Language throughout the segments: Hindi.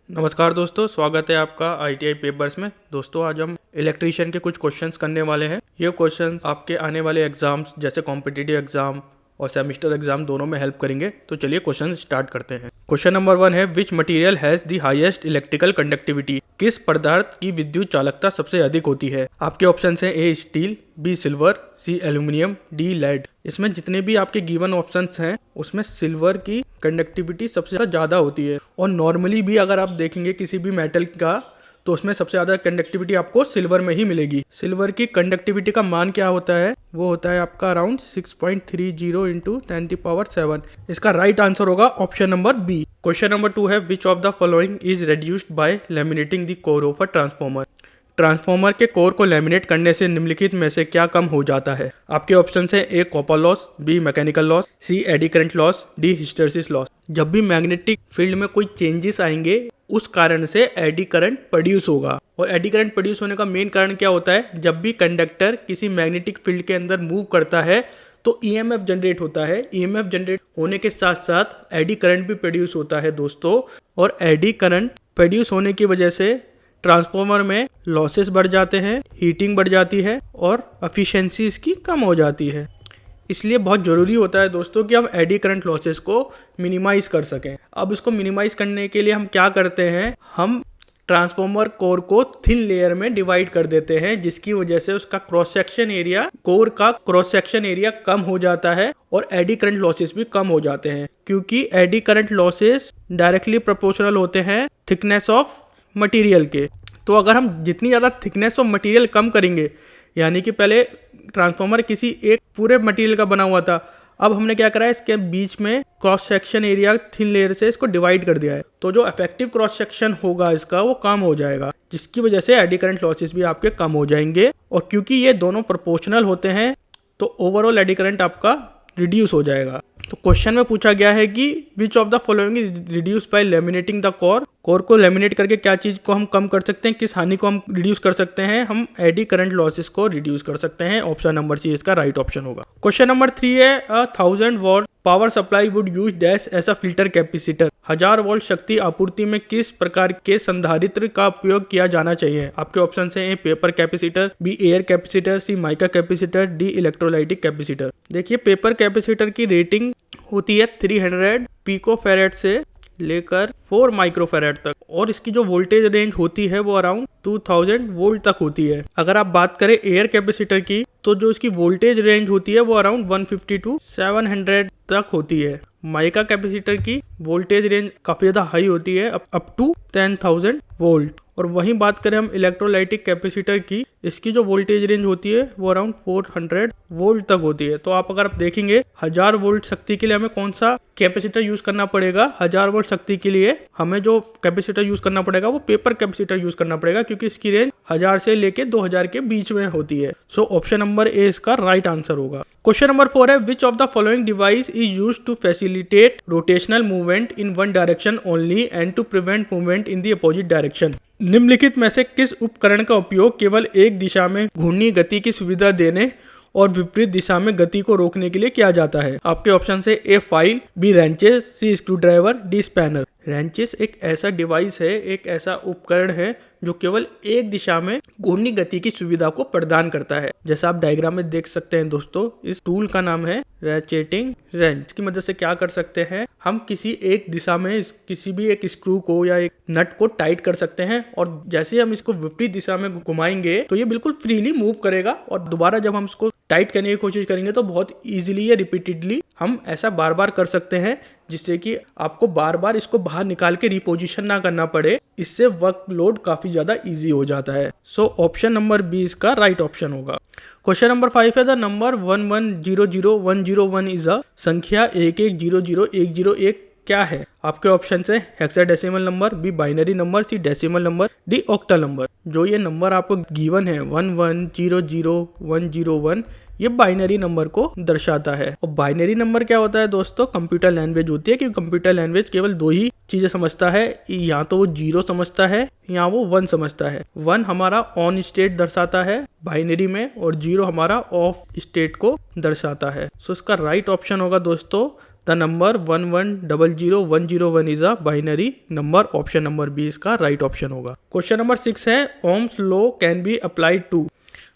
नमस्कार दोस्तों, स्वागत है आपका ITI पेपर्स में। दोस्तों आज हम इलेक्ट्रीशियन के कुछ क्वेश्चंस करने वाले हैं। ये क्वेश्चंस आपके आने वाले एग्जाम्स जैसे कॉम्पिटिटिव एग्जाम और सेमेस्टर एग्जाम दोनों में हेल्प करेंगे। तो चलिए क्वेश्चन स्टार्ट करते हैं। क्वेश्चन नंबर 1 है, which material has the highest electrical conductivity? किस पदार्थ की विद्युत चालकता सबसे अधिक होती है? आपके ऑप्शन है ए स्टील, बी सिल्वर, सी एल्यूमिनियम, डी लेड। इसमें जितने भी आपके गिवन ऑप्शंस हैं उसमें सिल्वर की कंडक्टिविटी सबसे ज़्यादा होती है। और नॉर्मली भी अगर आप देखेंगे किसी भी मेटल का तो उसमें सबसे ज़्यादा कंडक्टिविटी आपको सिल्वर में ही मिलेगी। सिल्वर की कंडक्टिविटी का मान क्या होता है? वो होता है आपका अराउंड 6.30 इंटू 10⁻⁷। इसका राइट आंसर होगा option number B. Question number 2 है, which of the following is reduced by laminating the core of a transformer? Transformer के कोर को लैमिनेट करने से निम्नलिखित में से क्या कम हो जाता है? आपके ऑप्शन है A copper loss, B mechanical loss, C eddy current loss, D hysteresis loss. जब भी मैग्नेटिक फील्ड में कोई चेंजेस आएंगे उस कारण से एडी करंट प्रोड्यूस होगा। और एडी करंट प्रोड्यूस होने का मेन कारण क्या होता है? जब भी कंडक्टर किसी मैग्नेटिक फील्ड के अंदर मूव करता है तो ईएमएफ जनरेट होता है। ईएमएफ जनरेट होने के साथ साथ एडी करंट भी प्रोड्यूस होता है दोस्तों। और एडी करंट प्रोड्यूस होने की वजह से ट्रांसफॉर्मर में लॉसेस बढ़ जाते हैं, हीटिंग बढ़ जाती है और एफिशिएंसी इसकी कम हो जाती है। इसलिए बहुत ज़रूरी होता है दोस्तों कि हम एडी करंट लॉसेस को मिनिमाइज़ कर सकें। अब इसको मिनिमाइज़ करने के लिए हम क्या करते हैं? हम ट्रांसफॉर्मर कोर को थिन लेयर में डिवाइड कर देते हैं, जिसकी वजह से उसका क्रॉस सेक्शन एरिया, कोर का क्रॉस सेक्शन एरिया कम हो जाता है और एडी करंट लॉसेस भी कम हो जाते हैं। क्योंकि AD current losses directly proportional होते हैं थिकनेस ऑफ मटेरियल के। तो अगर हम जितनी ज़्यादा थिकनेस ऑफ मटेरियल कम करेंगे, यानी कि पहले ट्रांसफॉर्मर किसी एक पूरे मटेरियल का बना हुआ था, अब हमने क्या करा है, इसके बीच में cross section area thin layer से इसको डिवाइड कर दिया है। तो जो इफेक्टिव क्रॉस सेक्शन होगा इसका वो कम हो जाएगा, जिसकी वजह से एडी करंट लॉसेस भी आपके कम हो जाएंगे। और क्योंकि ये दोनों प्रोपोर्शनल होते हैं तो ओवरऑल एडी करंट आपका रिड्यूस हो जाएगा। तो क्वेश्चन में पूछा गया है कि विच of the following is reduce by laminating the core? Core को लैमिनेट करके क्या चीज को हम कम कर सकते हैं, किस हानि को हम रिड्यूस कर सकते हैं? हम एडी करंट लॉसेस को रिड्यूस कर सकते हैं। ऑप्शन नंबर सी इसका राइट ऑप्शन होगा। क्वेश्चन नंबर 3 है, 1000 watt power supply would use dash as a filter capacitor? 1000 volt शक्ति आपूर्ति में किस प्रकार के संधारित्र का उपयोग किया जाना चाहिए? आपके ऑप्शन है A paper capacitor, B air capacitor, C mica capacitor, D electrolytic capacitor. देखिए पेपर कैपेसिटर की रेटिंग होती है 300 पिकोफैरेड से लेकर 4 माइक्रोफैरेड तक, और इसकी जो वोल्टेज रेंज होती है वो अराउंड 2000 वोल्ट तक होती है। अगर आप बात करें एयर कैपेसिटर की तो जो इसकी वोल्टेज रेंज होती है वो अराउंड 150 to 700 तक होती है। माइका कैपेसिटर की वोल्टेज रेंज काफ़ी ज़्यादा हाई होती है, अप टू 10,000 वोल्ट। और वहीं बात करें हम इलेक्ट्रोलाइटिक कैपेसिटर की, इसकी जो वोल्टेज रेंज होती है वो अराउंड 400 वोल्ट तक होती है। तो अगर आप देखेंगे 1000 वोल्ट शक्ति के लिए हमें कौन सा कैपेसिटर यूज करना पड़ेगा? 1000 वोल्ट शक्ति के लिए हमें जो कैपेसिटर यूज करना पड़ेगा वो पेपर कैपेसिटर यूज करना पड़ेगा, क्योंकि इसकी रेंज 1000 से लेके 2000 के बीच में होती है। सो ऑप्शन नंबर ए इसका राइट आंसर होगा। क्वेश्चन नंबर 4 है, which of the following device is use to facilitate rotational movement in one direction only and to prevent movement in the opposite direction? निम्नलिखित में से किस उपकरण का उपयोग केवल एक दिशा में घूर्णी गति की सुविधा देने और विपरीत दिशा में गति को रोकने के लिए किया जाता है? आपके ऑप्शन है A file, B wrenches, C screwdriver, D spanner. Wrenches एक ऐसा डिवाइस है, एक ऐसा उपकरण है जो केवल एक दिशा में घूर्णी गति की सुविधा को प्रदान करता है। जैसा आप डायग्राम में देख सकते हैं दोस्तों, इस टूल का नाम है रैचेटिंग रेंच। इसकी मदद से क्या कर सकते हैं, हम किसी एक दिशा में किसी भी एक स्क्रू को या एक नट को टाइट कर सकते हैं, और जैसे हम इसको विपरीत दिशा में घुमाएंगे तो ये बिल्कुल फ्रीली मूव करेगा, और दोबारा जब हम इसको टाइट करने की कोशिश करेंगे तो बहुत इजीली या रिपीटेडली हम ऐसा बार बार कर सकते हैं, जिससे कि आपको बार बार इसको बाहर निकाल के रिपोजिशन ना करना पड़े। इससे वर्कलोड काफी ज्यादा इजी हो जाता है। सो ऑप्शन नंबर बी इसका राइट ऑप्शन होगा। क्वेश्चन नंबर 5 है, द नंबर 1100101 इज अ संख्या 1100101 क्या है? आपके ऑप्शन है hexadecimal number, B binary number, C decimal number, D octal number. जो ये नंबर आपको गिवन है 1100101, ये बाइनरी नंबर को दर्शाता है। और बाइनरी नंबर क्या होता है दोस्तों? कंप्यूटर लैंग्वेज होती है, क्योंकि कंप्यूटर लैंग्वेज केवल 2 ही चीजें समझता है, या तो वो 0 समझता है या वो 1 समझता है। 1 हमारा ऑन स्टेट दर्शाता है बाइनरी में, और 0 हमारा ऑफ स्टेट को दर्शाता है। सो इसका राइट ऑप्शन होगा दोस्तों the number 1100101 is a binary number. Option number B इसका राइट ऑप्शन होगा। क्वेश्चन नंबर 6 है Ohm's law can be applied to.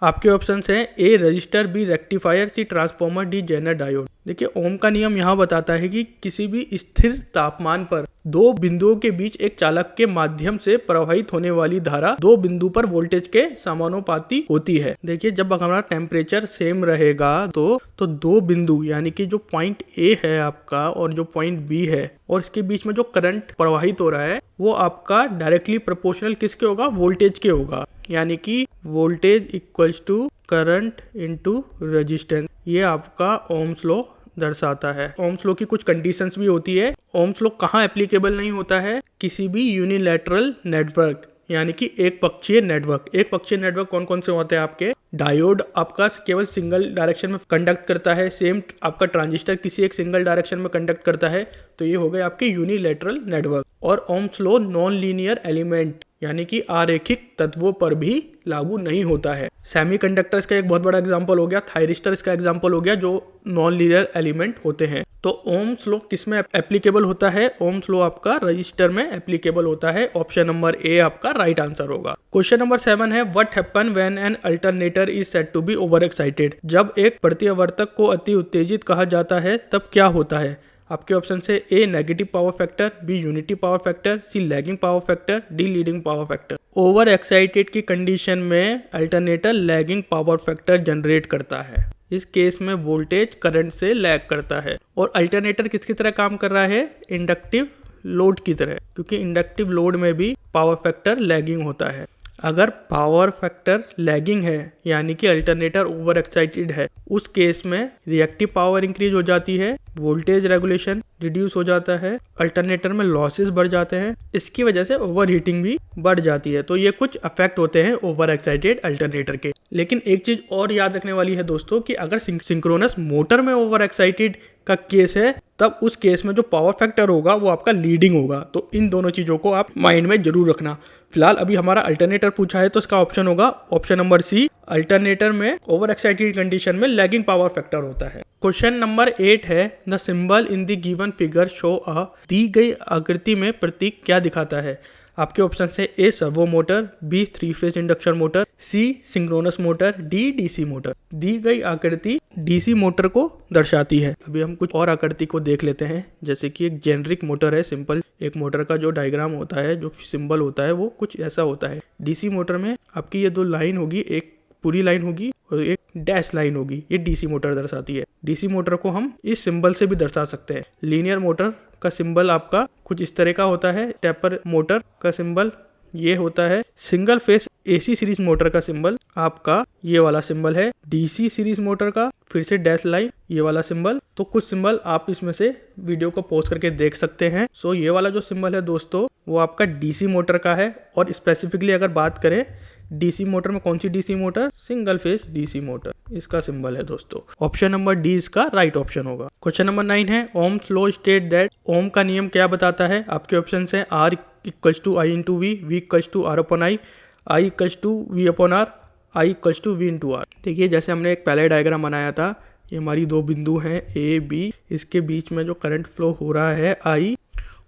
आपके ऑप्शन हैं A register, B rectifier, C transformer, D Zener diode. देखिए ओम का नियम यहाँ बताता है कि किसी भी स्थिर तापमान पर दो बिंदुओं के बीच एक चालक के माध्यम से प्रवाहित होने वाली धारा दो बिंदु पर वोल्टेज के समानुपाती होती है। देखिए जब हमारा टेम्परेचर सेम रहेगा तो दो बिंदु यानी कि जो पॉइंट ए है आपका और जो पॉइंट बी है और इसके बीच में जो करंट प्रवाहित हो रहा है वो आपका डायरेक्टली प्रोपोर्शनल किसके होगा, वोल्टेज के होगा। यानी कि voltage equals to current into resistance. ये आपका ओम्स लॉ दर्शाता है। ओम्स लॉ की कुछ कंडीशंस भी होती है। ओम्स लॉ कहाँ एप्लीकेबल नहीं होता है, किसी भी यूनिलैटरल नेटवर्क यानी कि एक पक्षीय नेटवर्क। एक पक्षीय नेटवर्क कौन कौन से होते हैं आपके, डायोड आपका केवल सिंगल डायरेक्शन में कंडक्ट करता है, सेम आपका ट्रांजिस्टर किसी एक सिंगल डायरेक्शन में कंडक्ट करता है, तो ये हो गए आपके यूनिलैटरल नेटवर्क। और Ohm's law non linear element यानी कि आरेखिक तत्वों पर भी लागू नहीं होता है। सेमीकंडक्टर्स का एक बहुत बड़ा एग्जांपल हो गया, थायरिस्टर इसका एग्जांपल हो गया जो नॉन लीनियर एलिमेंट होते हैं। तो ओम्स लॉ किस में एप्लीकेबल होता है, ओम्स लॉ आपका रजिस्टर में एप्लीकेबल होता है। ऑप्शन नंबर ए आपका राइट आंसर होगा। क्वेश्चन नंबर 7 है what happen when an alternator is said to be over excited. जब एक प्रतिवर्तक को अति उत्तेजित कहा जाता है तब क्या होता है। आपके ऑप्शन से A negative power factor, B unity power factor, C lagging power factor, D leading power factor. Over excited की कंडीशन में alternator lagging power factor generate करता है। इस केस में वोल्टेज करंट से लैग करता है। और अल्टरनेटर किसकी तरह काम कर रहा है, इंडक्टिव लोड की तरह, क्योंकि इंडक्टिव लोड में भी पावर फैक्टर लैगिंग होता है। अगर पावर फैक्टर लैगिंग है यानी कि अल्टरनेटर ओवर एक्साइटेड है, उस केस में रिएक्टिव पावर इंक्रीज हो जाती है, वोल्टेज रेगुलेशन रिड्यूस हो जाता है, अल्टरनेटर में लॉसेस बढ़ जाते हैं, इसकी वजह से ओवर हीटिंग भी बढ़ जाती है। तो ये कुछ इफेक्ट होते हैं ओवर एक्साइटेड अल्टरनेटर के। लेकिन एक चीज और याद रखने वाली है दोस्तों कि अगर सिंक्रोनस मोटर में ओवर एक्साइटेड का केस है तब उस केस में जो पावर फैक्टर होगा वो आपका लीडिंग होगा। तो इन दोनों चीजों को आप माइंड में जरूर रखना। फिलहाल अभी हमारा अल्टरनेटर पूछा है तो इसका ऑप्शन होगा ऑप्शन नंबर सी, अल्टरनेटर में ओवर एक्साइटेड कंडीशन में लैगिंग पावर फैक्टर होता है। क्वेश्चन नंबर 8 है the symbol in the given figure show a. दी गई आकृति में प्रतीक क्या दिखाता है। आपके ऑप्शन है A servo motor, B 3 phase induction motor, C synchronous motor, D DC motor. दी गई आकृति डीसी मोटर को दर्शाती है। अभी हम कुछ और आकृति को देख लेते हैं। जैसे कि एक जेनरिक मोटर है, सिंपल एक मोटर का जो डायग्राम होता है, जो सिंबल होता है वो कुछ ऐसा होता है। डीसी मोटर में आपकी ये दो लाइन होगी, एक पूरी लाइन होगी और एक डैश लाइन होगी। ये डीसी मोटर दर्शाती है। डीसी मोटर को हम इस सिंबल से भी दर्शा सकते हैं। लीनियर मोटर का सिंबल आपका कुछ इस तरह का होता है। स्टेपर मोटर का सिंबल ये होता है। Single phase AC series motor का सिंबल आपका ये वाला सिंबल है। डीसी सीरीज मोटर का फिर से डैश लाइन ये वाला सिंबल। तो कुछ सिंबल आप इसमें से वीडियो को पॉज करके देख सकते हैं। सो ये वाला जो सिंबल है दोस्तों वो आपका डीसी मोटर का है। और स्पेसिफिकली अगर बात करें डीसी मोटर में, कौन सी DC motor, single phase DC motor, इसका सिंबल है दोस्तों। ऑप्शन नंबर डी इसका राइट ऑप्शन होगा। क्वेश्चन नंबर 9 है Ohm's law state that. Ohm का नियम क्या बताता है। आपके ऑप्शन है R equals to I into V, V equals to R upon I equals to V upon R, I equals to V into R. देखिए जैसे हमने एक पहले डायग्राम बनाया था, ये हमारी दो बिंदु हैं ए बी, इसके बीच में जो करंट फ्लो हो रहा है आई,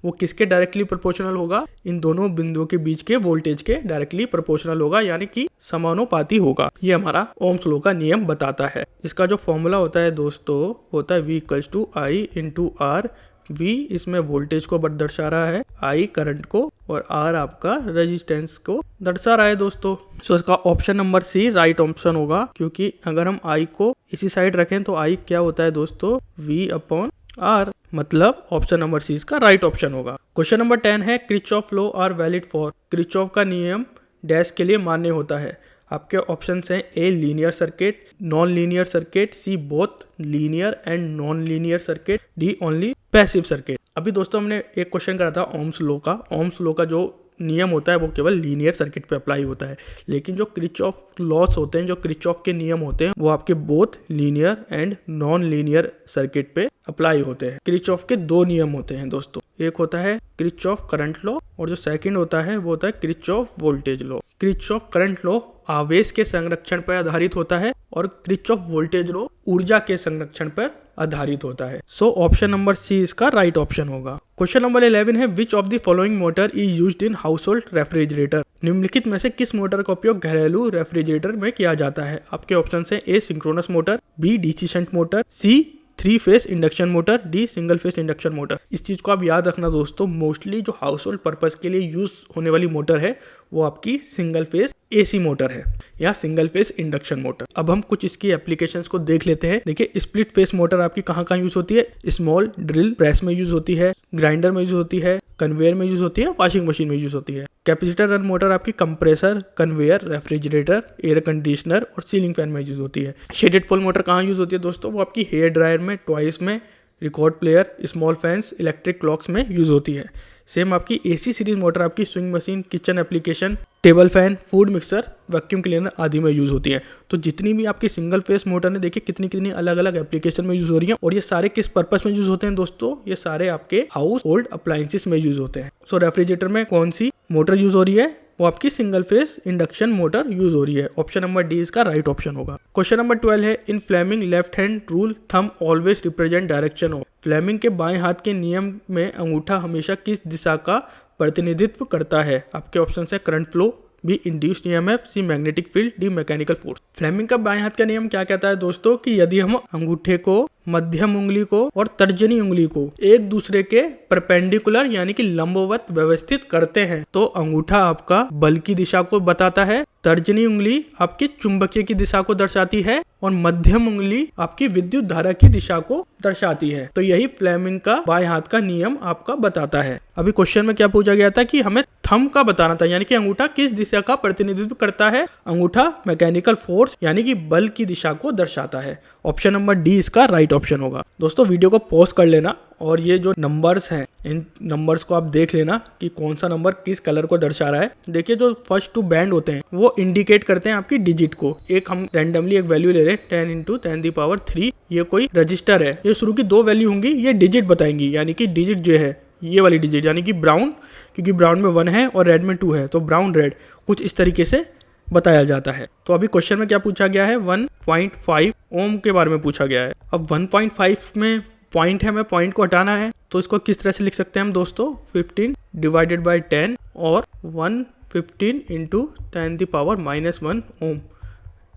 वो किसके डायरेक्टली प्रोपोर्शनल होगा, इन दोनों बिंदुओं के बीच के वोल्टेज के डायरेक्टली प्रोपोर्शनल होगा, यानी कि समानुपाती होगा। ये हमारा ओम्स लॉ का नियम बताता है। इसका जो फॉर्मूला होता है दोस्तों होता है V equals to I into R. V इसमें वोल्टेज को दर्शा रहा है, I करंट को, और R आपका रेजिस्टेंस को दर्शा रहा है दोस्तों। सो इसका option number C right option होगा, क्योंकि अगर हम I को इसी साइड रखें तो I क्या होता है दोस्तों, V अपॉन R, मतलब ऑप्शन नंबर सी इसका राइट ऑप्शन होगा। क्वेश्चन नंबर 10 है Kirchhoff law are valid for. Kirchhoff का नियम डैश के लिए मान्य होता है। आपके ऑप्शन हैं A linear circuit, non linear circuit, C both linear and non linear circuit, D only passive circuit. अभी दोस्तों हमने एक क्वेश्चन करा था ओम्स लॉ का। ओम्स लॉ का जो नियम होता है वो केवल लीनियर सर्किट पे अप्लाई होता है, लेकिन जो किरचॉफ लॉस होते हैं, जो किरचॉफ के नियम होते हैं, वो आपके both linear and non linear circuit पे अप्लाई होते हैं। किरचॉफ के दो नियम होते हैं दोस्तों, एक होता है किरचॉफ करंट लॉ और जो सेकंड होता है वो होता है Kirchhoff voltage law. Kirchhoff current law आवेश के संरक्षण पर आधारित होता है और किरचॉफ वोल्टेज लॉ ऊर्जा के संरक्षण पर आधारित होता है। सो ऑप्शन नंबर सी इसका राइट ऑप्शन होगा। क्वेश्चन नंबर 11 है which of the following motor is used in house hold refrigerator. निम्नलिखित में से किस मोटर का उपयोग घरेलू रेफ्रिजरेटर में किया जाता है। आपके ऑप्शन है A synchronous motor, B DC shunt motor, C 3 phase induction motor, D single phase induction motor. इस चीज को आप याद रखना दोस्तों, मोस्टली जो हाउस होल्ड पर्पज के लिए यूज होने वाली मोटर है वो आपकी सिंगल फेस एसी मोटर है या सिंगल फेस इंडक्शन मोटर। अब हम कुछ इसकी एप्लीकेशंस को देख लेते हैं। देखिए स्प्लिट फेस मोटर आपकी कहाँ कहाँ यूज होती है। स्मॉल ड्रिल प्रेस में यूज होती है, ग्राइंडर में यूज होती है, कन्वेयर में यूज होती है, वॉशिंग मशीन में यूज होती है। कैपेसिटर रन मोटर आपकी compressor, conveyor, refrigerator, air conditioner और सीलिंग फैन में यूज होती है। शेडेड पोल मोटर कहाँ यूज होती है दोस्तों, वो आपकी हेयर ड्रायर में, टॉयज में, record player, small fans, electric clocks में यूज होती है। सेम आपकी एसी सीरीज मोटर आपकी swing machine, kitchen application, table fan, food mixer, vacuum cleaner आदि में यूज होती है। तो जितनी भी आपकी सिंगल फेस मोटर ने देखिए कितनी कितनी अलग अलग एप्लीकेशन में यूज हो रही है और ये सारे किस पर्पस में यूज होते हैं दोस्तों, ये सारे आपके हाउस होल्ड अप्लायंसेस में यूज होते हैं। सो रेफ्रिजरेटर में कौन सी मोटर यूज हो रही है, वो आपकी single phase induction motor use हो रही है। ऑप्शन नंबर डी इसका राइट ऑप्शन होगा। क्वेश्चन नंबर 12 है in Fleming left hand rule thumb always represent direction of. Fleming के बाएं हाथ के नियम में अंगूठा हमेशा किस दिशा का प्रतिनिधित्व करता है। आपके ऑप्शन है current flow, B induced EMF, C magnetic field, D mechanical force. Fleming का बाएं हाथ का नियम क्या कहता है दोस्तों कि यदि हम अंगूठे को, मध्यम उंगली को और तर्जनी उंगली को एक दूसरे के परपेंडिकुलर यानी कि लंबवत व्यवस्थित करते हैं तो अंगूठा आपका बल की दिशा को बताता है, तर्जनी उंगली आपकी चुंबकीय की दिशा को दर्शाती है और मध्यम उंगली आपकी विद्युत धारा की दिशा को दर्शाती है। तो यही फ्लेमिंग का बाएं हाथ का नियम आपका बताता है। अभी क्वेश्चन में क्या पूछा गया था कि हमें थंब का बताना था, यानी कि अंगूठा किस दिशा का प्रतिनिधित्व करता है। अंगूठा मैकेनिकल फोर्स यानी कि बल की दिशा को दर्शाता है। ऑप्शन नंबर डी इसका राइट ऑप्शन होगा। दोस्तों वीडियो को पॉज कर लेना और ये जो नंबर्स हैं इन नंबर्स को आप देख लेना कि कौन सा नंबर किस कलर को दर्शा रहा है। देखिए जो फर्स्ट 2 बैंड होते हैं वो इंडिकेट करते हैं आपकी डिजिट को। एक हम रैंडमली एक वैल्यू ले रहे हैं 10 × 10⁻³ ये कोई रजिस्टर है। ये शुरू की 2 वैल्यू होंगी, ये डिजिट बताएंगी, यानी कि डिजिट जो है ये वाली डिजिट यानी कि ब्राउन, क्योंकि ब्राउन में 1 है और रेड में 2 है तो ब्राउन रेड कुछ इस तरीके से बताया जाता है। तो अभी क्वेश्चन में क्या पूछा गया है, 1.5 ओम के बारे में पूछा गया है। अब 1.5 में पॉइंट है, हमें पॉइंट को हटाना है तो इसको किस तरह से लिख सकते हैं हम दोस्तों, 15 / 10 और 115 × 10⁻⁻1 ओम,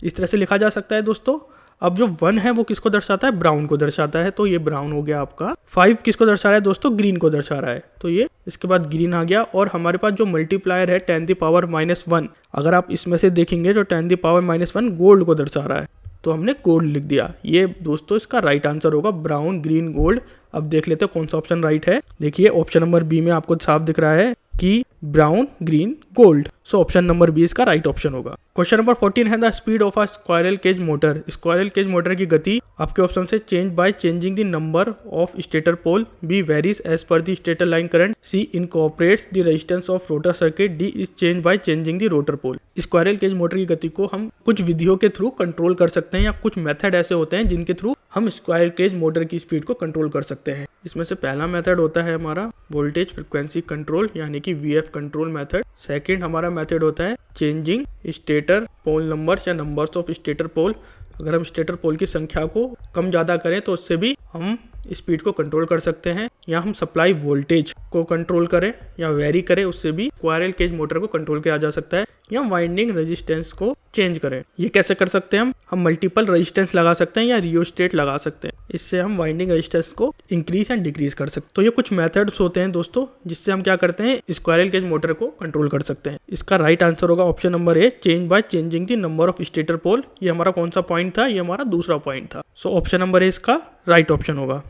इस तरह से लिखा जा सकता है दोस्तों। अब जो 1 है वो किसको दर्शाता है, ब्राउन को दर्शाता है, तो ये ब्राउन हो गया आपका। 5 किसको दर्शा रहा है दोस्तों, ग्रीन को दर्शा रहा है, तो ये इसके बाद ग्रीन आ गया। और हमारे पास जो मल्टीप्लायर है 10⁻⁻1, अगर आप इसमें से देखेंगे जो 10⁻⁻1 गोल्ड को दर्शा रहा है तो हमने गोल्ड लिख दिया। ये दोस्तों इसका राइट आंसर होगा, ब्राउन, ग्रीन, गोल्ड। अब देख लेते हैं कौन सा ऑप्शन राइट है। देखिए ऑप्शन नंबर बी में आपको साफ दिख रहा है कि brown, green, gold. So option number B इसका राइट ऑप्शन होगा। क्वेश्चन नंबर 14 है the speed of a squirrel cage motor. Squirrel cage motor की गति आपके ऑप्शन से change by changing the number of stator pole, B varies as per the stator line current, C incorporates the resistance of rotor circuit, D is change by changing the rotor pole. Squirrel cage motor की गति को हम कुछ विधियों के थ्रू कंट्रोल कर सकते हैं या कुछ मेथड ऐसे होते हैं जिनके थ्रू हम स्क्वायरल केज मोटर की स्पीड को कंट्रोल कर सकते हैं। इसमें से पहला मेथड होता है हमारा वोल्टेज फ्रिक्वेंसी कंट्रोल यानी कि वीएफ कंट्रोल मेथड। सेकंड हमारा मेथड होता है चेंजिंग स्टेटर पोल नंबर्स या नंबर्स ऑफ स्टेटर पोल। अगर हम स्टेटर पोल की संख्या को कम ज़्यादा करें तो उससे भी हम स्पीड को कंट्रोल कर सकते हैं, या हम सप्लाई वोल्टेज को कंट्रोल करें या वेरी करें, उससे भी स्क्वायरल केज मोटर को कंट्रोल किया जा सकता है, या वाइंडिंग रेजिस्टेंस को चेंज करें। ये कैसे कर सकते हैं हम मल्टीपल रेजिस्टेंस लगा सकते हैं या रियोस्टेट लगा सकते हैं, इससे हम वाइंडिंग रेजिस्टेंस को इंक्रीज एंड डिक्रीज कर सकते हैं। तो ये कुछ मेथड्स होते हैं दोस्तों जिससे हम क्या करते हैं, स्क्वायरल केज मोटर को कंट्रोल कर सकते हैं। इसका राइट आंसर होगा option number A, change by changing the number of stator pole. ये हमारा कौन सा पॉइंट था, ये हमारा दूसरा पॉइंट था। सो ऑप्शन नंबर ए इसका राइट ऑप्शन होगा।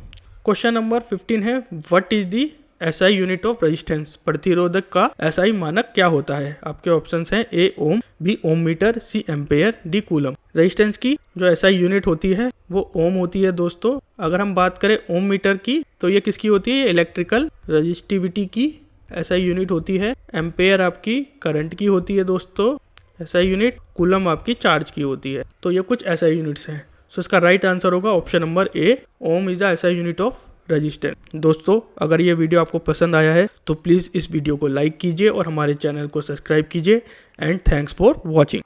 क्वेश्चन नंबर 15 है what is the SI unit of resistance. प्रतिरोधक का एसआई मानक क्या होता है। आपके ऑप्शंस हैं ए ओम, बी ओम मीटर, सी एम्पेयर, डी कूलम। रेजिस्टेंस की जो एसआई यूनिट होती है वो ओम होती है दोस्तों। अगर हम बात करें ओम मीटर की तो ये किसकी होती है, इलेक्ट्रिकल रजिस्टिविटी की एसआई यूनिट होती है। एम्पेयर आपकी करंट की होती है दोस्तों एसआई यूनिट। कूलम आपकी चार्ज की होती है। तो ये कुछ एसआई यूनिट्स हैं। सो इसका राइट आंसर होगा option number A, ohm is the SI unit of resistance. दोस्तों अगर ये वीडियो आपको पसंद आया है तो प्लीज़ इस वीडियो को लाइक कीजिए और हमारे चैनल को सब्सक्राइब कीजिए। And thanks for watching.